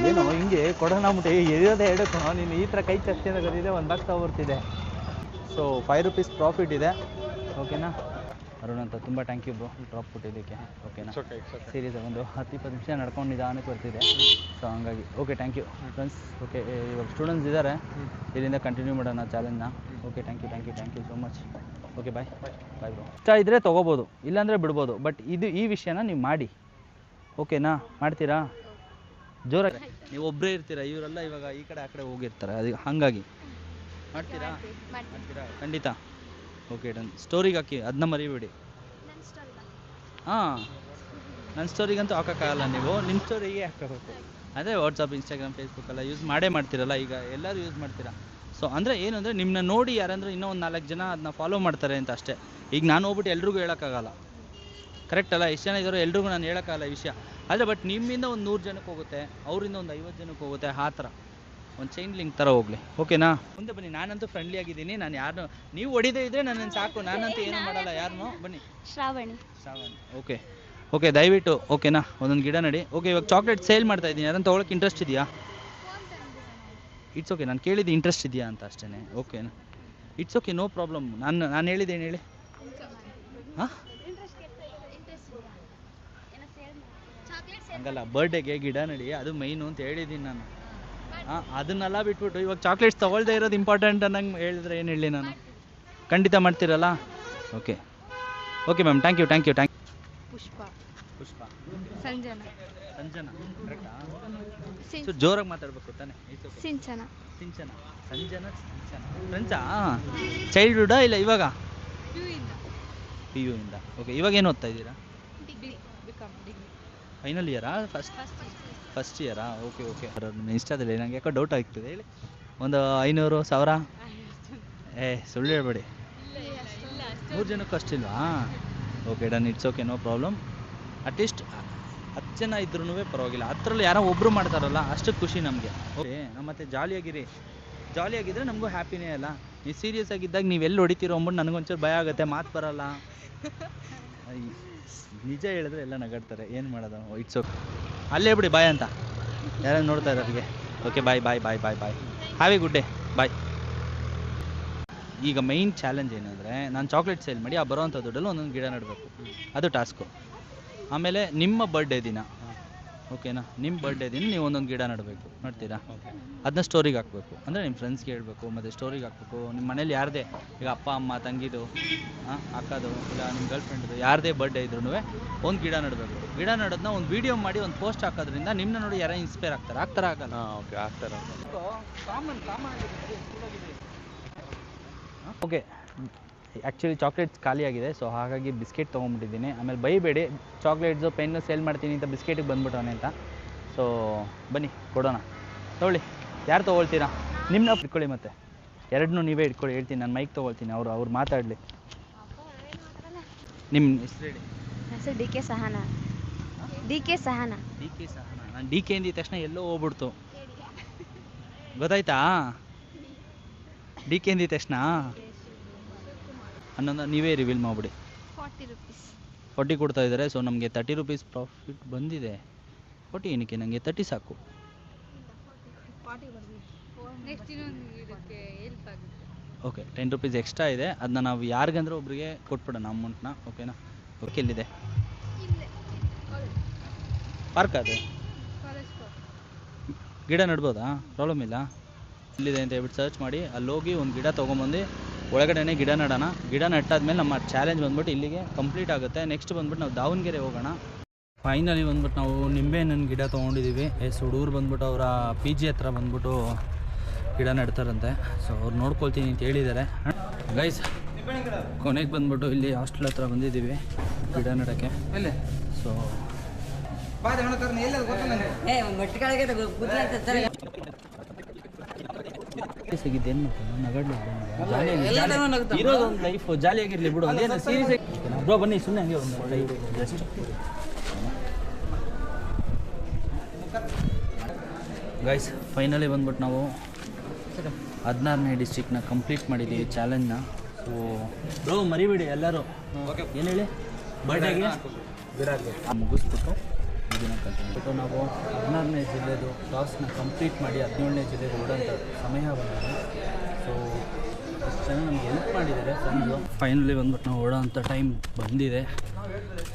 ಏನೋ ಹಿಂಗೆ ಕೊಡೋಣ ಮುಟ್ಟೆ ಎರಿಯೋದೇ ಹೇಳೋಕ್ಕೋ, ನೀನು ಈ ಥರ ಕೈ ಚರ್ಚೆಯಿಂದ ಕರೀದೆ 1 ಬಾಕ್ಸ್ ತೊಗೊಬರ್ತಿದೆ. ಸೊ 5 ರುಪೀಸ್ ಪ್ರಾಫಿಟ್ ಇದೆ, ಓಕೆನಾ? ಅರುಣ್ ಅಂತ ತುಂಬ ಥ್ಯಾಂಕ್ ಯು ಬ್ರೋ ಡ್ರಾಪ್ ಕೊಟ್ಟಿದ್ದಕ್ಕೆ, ಓಕೆನಾ? ಸೀರೀಸ್ ಒಂದು 10-20 ನಿಮಿಷ ನಡ್ಕೊಂಡು ನಿಧಾನಕ್ಕೆ ಬರ್ತಿದೆ. ಸೊ ಹಂಗಾಗಿ okay thank you friends. Okay ಇವಾಗ ಸ್ಟೂಡೆಂಟ್ಸ್ ಇದ್ದಾರೆ, ಇಲ್ಲಿಂದ ಕಂಟಿನ್ಯೂ ಮಾಡೋಣ ಚಾಲೆಂಜ್ನ. Okay thank you so much. Okay bye bro. ಇಷ್ಟ ಇದ್ದರೆ ತೊಗೋಬೋದು, ಇಲ್ಲಾಂದರೆ ಬಿಡ್ಬೋದು, ಬಟ್ ಈ ವಿಷಯನ ನೀವು ಮಾಡಿ, ಓಕೆನಾ? ಮಾಡ್ತೀರಾ? ಜೋರಾಗಿ. ನೀವು ಒಬ್ಬರೇ ಇರ್ತೀರಾ, ಇವರೆಲ್ಲ ಇವಾಗ ಈ ಕಡೆ ಆ ಕಡೆ ಹೋಗಿರ್ತಾರೆ, ಅದು ಹಾಗಾಗಿ ಮಾಡ್ತೀರಾ? ಖಂಡಿತ. Okay done. ಸ್ಟೋರಿಗೆ ಹಾಕಿ, ಅದನ್ನ ಮರಿಬೇಡಿ. ಹಾಂ, ನನ್ನ ಸ್ಟೋರಿಗಂತೂ ಹಾಕೋಕ್ಕಾಗಲ್ಲ, ನೀವು ನಿಮ್ಮ ಸ್ಟೋರಿಗೆ ಹಾಕೋಬೇಕು. ಅದೇ ವಾಟ್ಸಪ್, ಇನ್ಸ್ಟಾಗ್ರಾಮ್, ಫೇಸ್ಬುಕ್ ಎಲ್ಲ ಯೂಸ್ ಮಾಡ್ತಿರಲ್ಲ, ಈಗ ಎಲ್ಲರೂ ಯೂಸ್ ಮಾಡ್ತೀರಾ. ಸೊ ಅಂದರೆ ಏನು ಅಂದರೆ ನಿಮ್ಮನ್ನ ನೋಡಿ ಯಾರಂದ್ರೆ ಇನ್ನೂ ಒಂದು 4 ಜನ ಅದನ್ನ ಫಾಲೋ ಮಾಡ್ತಾರೆ ಅಂತ ಅಷ್ಟೇ. ಈಗ ನಾನು ಹೋಗ್ಬಿಟ್ಟು ಎಲ್ರಿಗೂ ಹೇಳೋಕ್ಕಾಗಲ್ಲ, ಕರೆಕ್ಟ್ ಅಲ್ಲ? ಎಷ್ಟು ಜನ ಇದ್ದಾರೋ ಎಲ್ರಿಗೂ ನಾನು ಹೇಳೋಕ್ಕಾಗಲ್ಲ ಈ ವಿಷಯ. ಆದರೆ ಬಟ್ ನಿಮ್ಮಿಂದ ಒಂದು 100 ಜನಕ್ಕೆ ಹೋಗುತ್ತೆ, ಅವರಿಂದ ಒಂದು 50 ಜನಕ್ಕೆ ಹೋಗುತ್ತೆ, ಆ ಥರ ಒಂದು ಚೈನ್ ಲಿಂಕ್ ಥರ ಹೋಗಲಿ, ಓಕೆನಾ? ಮುಂದೆ ಬನ್ನಿ. ನಾನಂತೂ ಫ್ರೆಂಡ್ಲಿ ಆಗಿದ್ದೀನಿ, ನಾನು ಯಾರನ್ನೂ ನೀವು ಹೊಡಿದೇ ಇದ್ದರೆ ನನ್ನನ್ನು ಸಾಕು, ನಾನಂತೂ ಏನೂ ಮಾಡಲ್ಲ ಯಾರನ್ನೂ. ಬನ್ನಿ. ಶ್ರಾವಣಿ. ಓಕೆ ದಯವಿಟ್ಟು, ಓಕೆನಾ? ಒಂದೊಂದು ಗಿಡ ನಡಿ. ಓಕೆ ಇವಾಗ ಚಾಕ್ಲೇಟ್ ಸೇಲ್ ಮಾಡ್ತಾ ಇದ್ದೀನಿ, ಯಾರನ್ನು ತೊಗೊಳಕ್ಕೆ ಇಂಟ್ರೆಸ್ಟ್ ಇದೆಯಾ? ಇಟ್ಸ್ ಓಕೆ, ನಾನು ಕೇಳಿದ್ದು ಇಂಟ್ರೆಸ್ಟ್ ಇದೆಯಾ ಅಂತ ಅಷ್ಟೇ, ಓಕೆನಾ? It's okay, no problem. ನಾನು ಹೇಳಿದ್ದೇನು ಹೇಳಿ? ಹಾಂ ಹಂಗಲ್ಲ, ಬರ್ಡೇಗೆ ಗಿಡ ನಡಿ, ಅದು ಮೈನು ಅಂತ ಹೇಳಿದ್ದೀನಿ ನಾನು. ಹಾಂ ಅದನ್ನೆಲ್ಲ ಬಿಟ್ಬಿಟ್ಟು ಇವಾಗ ಚಾಕ್ಲೇಟ್ಸ್ ತೊಗೊಳ್ದೇ ಇರೋದು ಇಂಪಾರ್ಟೆಂಟ್ ಅನ್ನಂಗೆ ಹೇಳಿದ್ರೆ ಏನು ಹೇಳಿ ನಾನು? ಖಂಡಿತ ಮಾಡ್ತೀರಲ್ಲ? Okay ma'am, thank you. Pushpa. Sanjana ಕರೆಕ್ಟಾ? ಸಿಂಚನ. ಸೊ ಜೋರಾಗಿ ಮಾತಾಡ್ಬೇಕು ತಾನೆ? ಸಿಂಚನ. ಸಂಜನಾ ಫ್ರೆಂಡ್ಸಾ? ಚೈಲ್ಡ್ಹುಡ್ಡಾ ಇಲ್ಲ ಇವಾಗ? PU ಇಂದ. ಓಕೆ ಇವಾಗ ಏನು ಓದ್ತಾ ಇದ್ದೀರಾ? ಫೈನಲ್ ಇಯರಾ? ಫಸ್ಟ್ ಇಯರಾ? ಓಕೆ ಇನ್ಸ್ಟಾದಲ್ಲಿ ನನಗೆ ಯಾಕೋ ಡೌಟ್ ಆಗ್ತಿದೆ, ಹೇಳಿ. ಒಂದು 500-1000? ಸುಳ್ಳು ಹೇಳ್ಬೇಡಿ. 3 ಜನಕ್ಕೂ ಅಷ್ಟಿಲ್ವಾ? Okay done, it's okay, no problem. At least 10 ಜನ ಇದ್ರೂ ಪರವಾಗಿಲ್ಲ, 10ರಲ್ಲಿ ಯಾರೋ ಒಬ್ಬರು ಮಾಡ್ತಾರಲ್ಲ ಅಷ್ಟು ಖುಷಿ ನಮಗೆ. ಓಕೆ ಮತ್ತೆ ಜಾಲಿಯಾಗಿದ್ದರೆ ನಮಗೂ ಹ್ಯಾಪಿನೇ ಅಲ್ಲ. ನೀವು ಸೀರಿಯಸ್ ಆಗಿದ್ದಾಗ ನೀವು ಎಲ್ಲಿ ಹೊಡಿತೀರೋ ಅಂದ್ಬಿಟ್ಟು ನನಗೊಂಚೂರು ಭಯ ಆಗುತ್ತೆ, ಮಾತು ಬರಲ್ಲ. ನಿಜ ಹೇಳಿದ್ರೆ ಎಲ್ಲ ನಗಾಡ್ತಾರೆ, ಏನು ಮಾಡೋದು? ಇಟ್ಸ್ ಓಕೆ, ಅಲ್ಲೇ ಬಿಡಿ ಬಾಯ್ ಅಂತ ಯಾರು ನೋಡ್ತಾ ಇರೋರಿಗೆ. Okay bye. Have a good day, bye. ಈಗ ಮೈನ್ ಚಾಲೆಂಜ್ ಏನಂದರೆ, ನಾನು ಚಾಕ್ಲೇಟ್ ಸೇಲ್ ಮಾಡಿ ಆ ಬರೋವಂಥ ದುಡ್ಡಲ್ಲಿ ಒಂದೊಂದು ಗಿಡ ನೆಡಬೇಕು, ಅದು ಟಾಸ್ಕು. ಆಮೇಲೆ ನಿಮ್ಮ ಬರ್ಡೇ ದಿನ, ಓಕೆನಾ? ನಿಮ್ಮ ಬರ್ಡೇ ದಿನ ನೀವು ಒಂದೊಂದು ಗಿಡ ನೆಡಬೇಕು, ನೋಡ್ತೀರಾ? ಅದನ್ನ ಸ್ಟೋರಿಗೆ ಹಾಕಬೇಕು, ಅಂದರೆ ನಿಮ್ಮ ಫ್ರೆಂಡ್ಸ್ಗೆ ಹೇಳ್ಬೇಕು, ಮತ್ತು ಸ್ಟೋರಿಗೆ ಹಾಕಬೇಕು. ನಿಮ್ಮ ಮನೇಲಿ ಯಾರದೇ, ಈಗ ಅಪ್ಪ ಅಮ್ಮ ತಂಗಿದು, ಅಕ್ಕದು, ಇಲ್ಲ ನಿಮ್ಮ ಗರ್ಲ್ ಫ್ರೆಂಡ್ದು ಯಾರದೇ ಬರ್ಡೇ ಇದ್ರೂ ಒಂದು ಗಿಡ ನೆಡಬೇಕು. ಗಿಡ ನೆಡೋದನ್ನ ಒಂದು ವೀಡಿಯೋ ಮಾಡಿ ಒಂದು ಪೋಸ್ಟ್ ಹಾಕೋದ್ರಿಂದ ನಿಮ್ಮನ್ನ ನೋಡಿ ಯಾರೋ ಇನ್ಸ್ಪೈರ್ ಆಗ್ತಾರೆ ಆಗಲ್ಲ? ಓಕೆ ಆಗ್ತಾರೆ. ಓಕೆ ಆ್ಯಕ್ಚುಲಿ ಚಾಕ್ಲೇಟ್ಸ್ ಖಾಲಿಯಾಗಿದೆ, ಸೊ ಹಾಗಾಗಿ ಬಿಸ್ಕೆಟ್ ತೊಗೊಂಡ್ಬಿಟ್ಟಿದ್ದೀನಿ. ಆಮೇಲೆ ಬೈಬೇಡಿ, ಚಾಕ್ಲೇಟ್ಸು ಪೆನ್ನು ಸೇಲ್ ಮಾಡ್ತೀನಿ ಅಂತ ಬಿಸ್ಕೆಟಿಗೆ ಬಂದ್ಬಿಟ್ಟವನೆ ಅಂತ. ಸೊ ಬನ್ನಿ ಕೊಡೋಣ, ತೊಗೊಳ್ಳಿ. ಯಾರು ತೊಗೊಳ್ತೀರಾ? ನಿಮ್ಮನ್ನ ಇಟ್ಕೊಳ್ಳಿ, ಮತ್ತೆ 2 ನೀವೇ ಇಟ್ಕೊಳ್ಳಿ. ಹೇಳ್ತೀನಿ, ನಾನು ಮೈಕ್ ತೊಗೊಳ್ತೀನಿ, ಅವ್ರು ಮಾತಾಡಲಿ. ನಿಮ್ಮ ಹೆಸರು ಹೇಳಿ. ಹೆಸರು ಡಿ ಕೆ ಸಹನಾ. ನಾನು ಡಿ ಕೆ ಅಂದಿದ ತಕ್ಷಣ ಎಲ್ಲೋ ಹೋಗ್ಬಿಡ್ತು. ಗೊತ್ತಾಯ್ತಾ? ಡಿ ಕೆ ಅಂದಿದ ತಕ್ಷಣ ಹನ್ನೊಂದು ನೀವೇ ರಿವೀಲ್ ಮಾಡಿಬಿಡಿ. 40 rupees. 40 ಕೊಡ್ತಾ ಇದ್ದಾರೆ. ಸೊ ನಮಗೆ 30 ರುಪೀಸ್ ಪ್ರಾಫಿಟ್ ಬಂದಿದೆ. 40 ಏನಕ್ಕೆ, ನನಗೆ 30 ಸಾಕು. ನೆಕ್ಸ್ಟ್ ಇನ್ನೊಂದು ಇದಕ್ಕೆ ಹೆಲ್ಪ್ ಆಗುತ್ತೆ. ಓಕೆ, 10 ರುಪೀಸ್ ಎಕ್ಸ್ಟ್ರಾ ಇದೆ. ಅದನ್ನ ನಾವು ಯಾರಿಗಂದ್ರೆ ಒಬ್ರಿಗೆ ಕೊಟ್ಬಿಡೋಣ ಅಮೌಂಟ್ನ. ಓಕೆನಾ? ಓಕೆ, ಎಲ್ಲಿದೆ ಇಲ್ಲೇ ಪಾರ್ಕ್? ಅದು ಕಾಲೇಜ್ ಗಿಡ ನೆಡ್ಬೋದಾ? ಪ್ರಾಬ್ಲಮ್ ಇಲ್ಲ. ಇಲ್ಲಿದೆ ಅಂತ ಹೇಳ್ಬಿಟ್ಟು ಸರ್ಚ್ ಮಾಡಿ ಅಲ್ಲಿ ಹೋಗಿ ಒಂದು ಗಿಡ ತೊಗೊಂಬಂದು ಒಳಗಡೆನೇ ಗಿಡ ನೆಡೋಣ. ಗಿಡ ನೆಟ್ಟಾದ್ಮೇಲೆ ನಮ್ಮ ಚಾಲೆಂಜ್ ಬಂದ್ಬಿಟ್ಟು ಇಲ್ಲಿಗೆ ಕಂಪ್ಲೀಟ್ ಆಗುತ್ತೆ. ನೆಕ್ಸ್ಟ್ ಬಂದ್ಬಿಟ್ಟು ನಾವು ದಾವಣಗೆರೆ ಹೋಗೋಣ. ಫೈನಲಿ ಬಂದ್ಬಿಟ್ಟು ನಾವು ನಿಂಬೆಹಣ್ಣಿನ ಗಿಡ ತೊಗೊಂಡಿದ್ದೀವಿ. ಹುಡುಗರು ಬಂದ್ಬಿಟ್ಟು ಅವರ ಪಿ ಜಿ ಹತ್ರ ಬಂದ್ಬಿಟ್ಟು ಗಿಡ ನೆಡ್ತಾರಂತೆ. ಸೊ ಅವ್ರು ನೋಡ್ಕೊಳ್ತೀನಿ ಅಂತ ಹೇಳಿದ್ದಾರೆ. ಗೈಸ್, ಕೊನೆಗೆ ಬಂದ್ಬಿಟ್ಟು ಇಲ್ಲಿ ಹಾಸ್ಟೆಲ್ ಹತ್ರ ಬಂದಿದ್ದೀವಿ ಗಿಡ ನೆಡೋಕ್ಕೆ. ಸೊ ಸಿಗಿದ್ದೇನು ಇರೋದೊಂದು ಲೈಫ್ ಜಾಲಿಯಾಗಿರ್ಲಿ ಬಿಡು. ಅದೇನು ಸೀರಿಯಸ್ ಆಗಿ ಬ್ರೋ ಬನ್ನಿ, ಸುಮ್ಮನೆ ಹಂಗೆ ಒಂದು ಜಸ್ಟ್. ಗೈಸ್, ಫೈನಲಿ ಬಂದ್ಬಿಟ್ಟು ನಾವು 16ನೇ ಡಿಸ್ಟ್ರಿಕ್ನ ಕಂಪ್ಲೀಟ್ ಮಾಡಿದ್ದೀವಿ ಚಾಲೆಂಜ್ನ. ಸೊ ಬ್ರೋ ಮರಿಬೇಡಿ ಎಲ್ಲರೂ. ಏನು ಹೇಳಿ, ಬರ್ಡೇಗೆ ಮುಗಿಸ್ಬಿಟ್ಟು ಇದನ್ನು ಕಂಟಿನ್ಯೂ ನಾವು 16ನೇ ಜಿಲ್ಲೆದು ಟಾಸ್ನ ಕಂಪ್ಲೀಟ್ ಮಾಡಿ 17ನೇ ಜಿಲ್ಲೆಗೆ ಓಡೋಂಥ ಸಮಯ ಬಂದಿದೆ. ಸೊ ಅಷ್ಟು ಜನ ನಮ್ಗೆ ಹೆಲ್ಪ್ ಮಾಡಿದ್ದಾರೆ ಫ್ರೆಂಡ್ಸು. ಫೈನಲಿ ಬಂದ್ಬಿಟ್ಟು ನಾವು ಓಡೋಂಥ ಟೈಮ್ ಬಂದಿದೆ.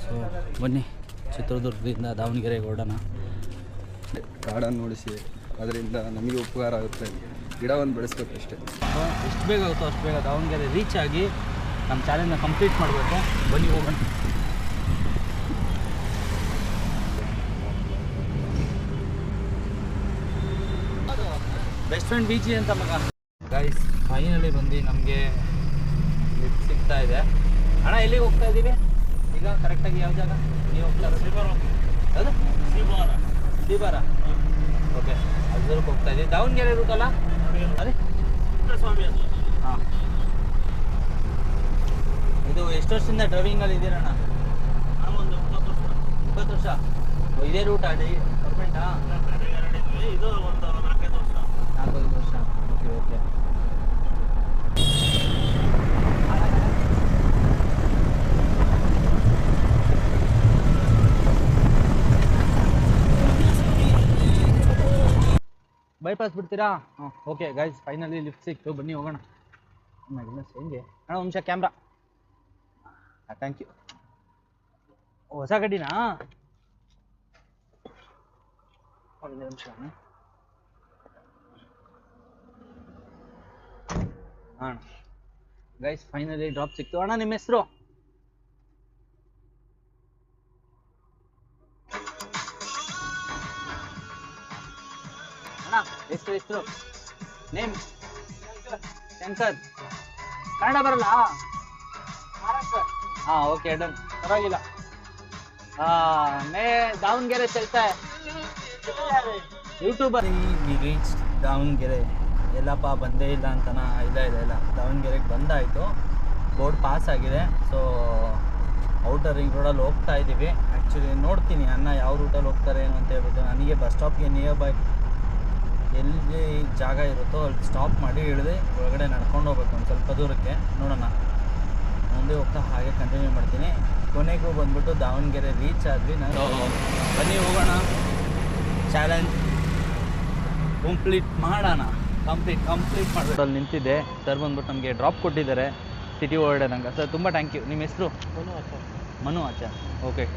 ಸೊ ಬನ್ನಿ, ಚಿತ್ರದುರ್ಗದಿಂದ ದಾವಣಗೆರೆಗೆ ಓಡೋಣ. ಕಾಡನ್ನು ನೋಡಿಸಿ ಅದರಿಂದ ನಮಗೆ ಉಪಕಾರ ಆಗುತ್ತೆ. ಗಿಡ ಒಂದು ಬೆಳೆಸ್ಬೇಕು ಅಷ್ಟೇ. ಎಷ್ಟು ಬೇಗ ಆಗುತ್ತೋ ಅಷ್ಟು ಬೇಗ ದಾವಣಗೆರೆ ರೀಚ್ ಆಗಿ ನಮ್ಮ ಚಾಲೆಂಜ್ನ ಕಂಪ್ಲೀಟ್ ಮಾಡಬೇಕು. ಬನ್ನಿ ಹೋಗೋಣ. ಬೆಸ್ಟ್ ಫ್ರೆಂಡ್ ಬೀಚಿ ಅಂತ ಮಗ. ಗೈಸ್, ಫೈನಲಿ ಬಂದು ನಮಗೆ ಲಿಫ್ಟ್ ಸಿಗ್ತಾ ಇದೆ. ಅಣ್ಣ ಎಲ್ಲಿಗೆ ಹೋಗ್ತಾ ಇದ್ದೀವಿ ಈಗ ಕರೆಕ್ಟಾಗಿ? ಯಾವ ಜಾಗ ನೀವು ಹೋಗ್ತಾ ಇರೋದು? ಅದು ಶ್ರೀಬಾರ. ಓಕೆ, ಅದಕ್ಕೆ ಹೋಗ್ತಾ ಇದ್ದೀವಿ. ದಾವಣಗೆರೆ ರೂಟಲ್ಲ ಅದೇ ಸ್ವಾಮಿ ಅದು. ಹಾಂ, ಇದು ಎಷ್ಟು ವರ್ಷದಿಂದ ಡ್ರೈವಿಂಗಲ್ಲಿ ಇದ್ದೀರಣ್ಣ? ಒಂದು 20 ವರ್ಷ. ಇದೇ ರೂಟ ಅಡಿ ಗೌರ್ಮೆಂಟಾ? ಇದು ಒಂದು 4-5 ವರ್ಷ. 4-5 ವರ್ಷ. Okay okay. ಬೈಪಾಸ್ ಬಿಡ್ತೀರಾ? ಹಾಂ, ಓಕೆ ಗೈಸ್, ಫೈನಲಿ ಲಿಫ್ಟ್ ಸಿಕ್ತು. ಬನ್ನಿ ಹೋಗೋಣ. ಹೆಂಗೆ ಅಣ್ಣ, ಒಂದು ನಿಮಿಷ ಕ್ಯಾಮ್ರಾ. Thank you. ಹೊಸ ಗಡ್ಡಿನಾ? ಒಂದು ನಿಮಿಷ ಅಣ್ಣ. ಗೈಸ್, ಫೈನಲಿ ಡ್ರಾಪ್ ಸಿಕ್ತು. ಅಣ್ಣ ನಿಮ್ಮ ಹೆಸರು? ಅಣ್ಣ ಹೆಸರು ನೇಮ್? ಶಂಕರ್. ಕನ್ನಡ ಬರಲ್ಲ? हाँ ओके डन ಪರವಾಗಿಲ್ಲ. मैं दावणಗೆರೆ चलता है ಯೂಟ್ಯೂಬರ್. We reach Davanagere. ಎಲ್ಲಪ್ಪ ಬಂದೇ ಇಲ್ಲ ಅಂತನಾ? ಇಲ್ಲ ದಾವಣಗೆರೆಗೆ ಬಂದಾಯಿತು. ಬೋರ್ಡ್ ಪಾಸ್ ಆಗಿದೆ. ಸೊ ಔಟರ್ ರಿಂಗ್ ರೋಡಲ್ಲಿ ಹೋಗ್ತಾ ಇದ್ದೀವಿ. ಆ್ಯಕ್ಚುಲಿ ನೋಡ್ತೀನಿ ಅಣ್ಣ ಯಾವ ರೂಟಲ್ಲಿ ಹೋಗ್ತಾರೆ ಏನು ಅಂತ ಹೇಳ್ಬಿಟ್ಟು. ನನಗೆ ಬಸ್ ಸ್ಟಾಪ್ಗೆ ನಿಯರ್ ಬೈ ಎಲ್ಲಿ ಜಾಗ ಇರುತ್ತೋ ಅಲ್ಲಿ ಸ್ಟಾಪ್ ಮಾಡಿ ಇಳಿದು ಒಳಗಡೆ ನಡ್ಕೊಂಡು ಹೋಗ್ಬೇಕು ಒಂದು ಸ್ವಲ್ಪ ದೂರಕ್ಕೆ. ನೋಡೋಣ, ಮುಂದೆ ಹೋಗ್ತಾ ಹಾಗೆ ಕಂಟಿನ್ಯೂ ಮಾಡ್ತೀನಿ. ಕೊನೆಗೂ ಬಂದ್ಬಿಟ್ಟು ದಾವಣಗೆರೆ ರೀಚ್ ಆದ್ವಿ. ನಾನು ಬನ್ನಿ ಹೋಗೋಣ, ಚಾಲೆಂಜ್ ಕಂಪ್ಲೀಟ್ ಮಾಡೋಣ. ಕಂಪ್ಲೀಟ್ ಮಾಡ್ಬಿಟ್ಟು ಅಲ್ಲಿ ನಿಂತಿದ್ದೆ. ಸರ್ ಬಂದ್ಬಿಟ್ಟು ನಮಗೆ ಡ್ರಾಪ್ ಕೊಟ್ಟಿದ್ದಾರೆ ಸಿಟಿ ಹೊರಡೋದಂಗೆ. ಸರ್ ತುಂಬ ಥ್ಯಾಂಕ್ ಯು. ನಿಮ್ಮ ಹೆಸರು? ಮನು ಆಚಾರ್. ಓಕೆ.